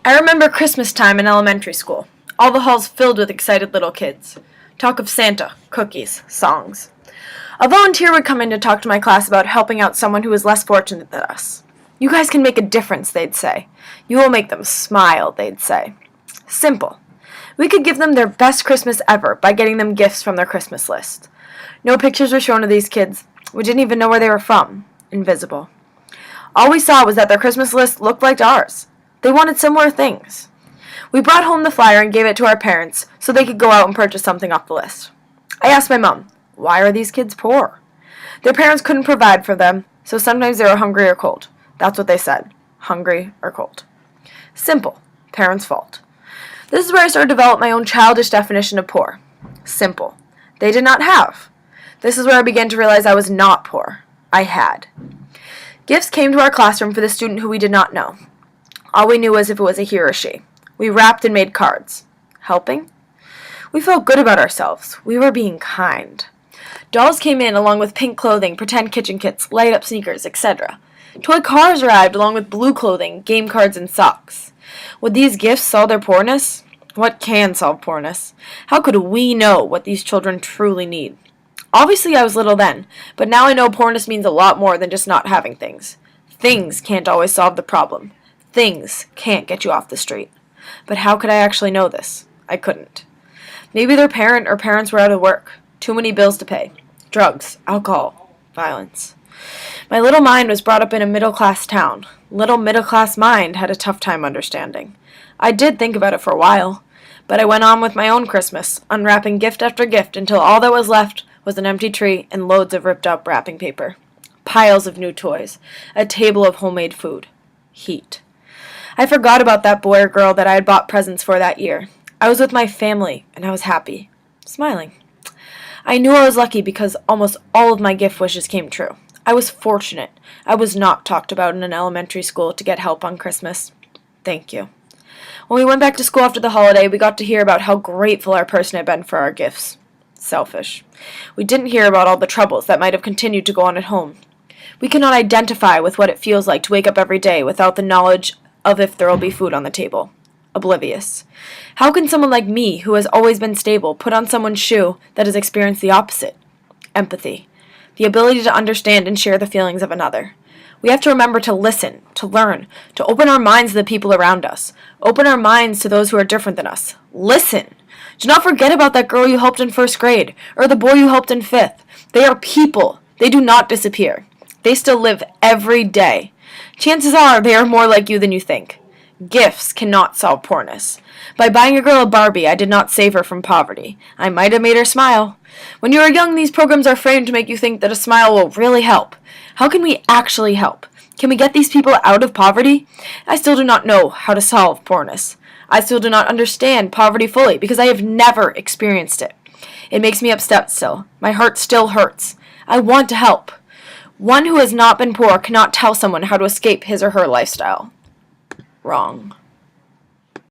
I remember Christmas time in elementary school. All the halls filled with excited little kids. Talk of Santa, cookies, songs. A volunteer would come in to talk to my class about helping out someone who was less fortunate than us. You guys can make a difference, they'd say. You will make them smile, they'd say. Simple. We could give them their best Christmas ever by getting them gifts from their Christmas list. No pictures were shown of these kids. We didn't even know where they were from. Invisible. All we saw was that their Christmas list looked like ours. They wanted similar things. We brought home the flyer and gave it to our parents so they could go out and purchase something off the list. I asked my mom, why are these kids poor? Their parents couldn't provide for them, so sometimes they were hungry or cold. That's what they said, hungry or cold. Simple. Parents' fault. This is where I started to develop my own childish definition of poor. Simple. They did not have. This is where I began to realize I was not poor. I had. Gifts came to our classroom for the student who we did not know. All we knew was if it was a he or she. We wrapped and made cards. Helping? We felt good about ourselves. We were being kind. Dolls came in along with pink clothing, pretend kitchen kits, light-up sneakers, etc. Toy cars arrived along with blue clothing, game cards, and socks. Would these gifts solve their poorness? What can solve poorness? How could we know what these children truly need? Obviously, I was little then, but now I know poorness means a lot more than just not having things. Things can't always solve the problem. Things can't get you off the street. But how could I actually know this? I couldn't. Maybe their parent or parents were out of work. Too many bills to pay. Drugs, alcohol, violence. My little mind was brought up in a middle-class town. Little middle-class mind had a tough time understanding. I did think about it for a while, but I went on with my own Christmas, unwrapping gift after gift until all that was left was an empty tree and loads of ripped-up wrapping paper. Piles of new toys. A table of homemade food. Heat. I forgot about that boy or girl that I had bought presents for that year. I was with my family, and I was happy. Smiling. I knew I was lucky because almost all of my gift wishes came true. I was fortunate. I was not talked about in an elementary school to get help on Christmas. Thank you. When we went back to school after the holiday, we got to hear about how grateful our person had been for our gifts. Selfish. We didn't hear about all the troubles that might have continued to go on at home. We cannot identify with what it feels like to wake up every day without the knowledge of if there will be food on the table. Oblivious. How can someone like me, who has always been stable, put on someone's shoe that has experienced the opposite? Empathy. The ability to understand and share the feelings of another. We have to remember to listen, to learn, to open our minds to the people around us. Open our minds to those who are different than us. Listen. Do not forget about that girl you helped in first grade, or the boy you helped in fifth. They are people. They do not disappear. They still live every day. Chances are they are more like you than you think. Gifts cannot solve poorness. By buying a girl a Barbie, I did not save her from poverty. I might have made her smile. When you are young, these programs are framed to make you think that a smile will really help. How can we actually help? Can we get these people out of poverty? I still do not know how to solve poorness. I still do not understand poverty fully because I have never experienced it. It makes me upset still. My heart still hurts. I want to help. One who has not been poor cannot tell someone how to escape his or her lifestyle. Wrong.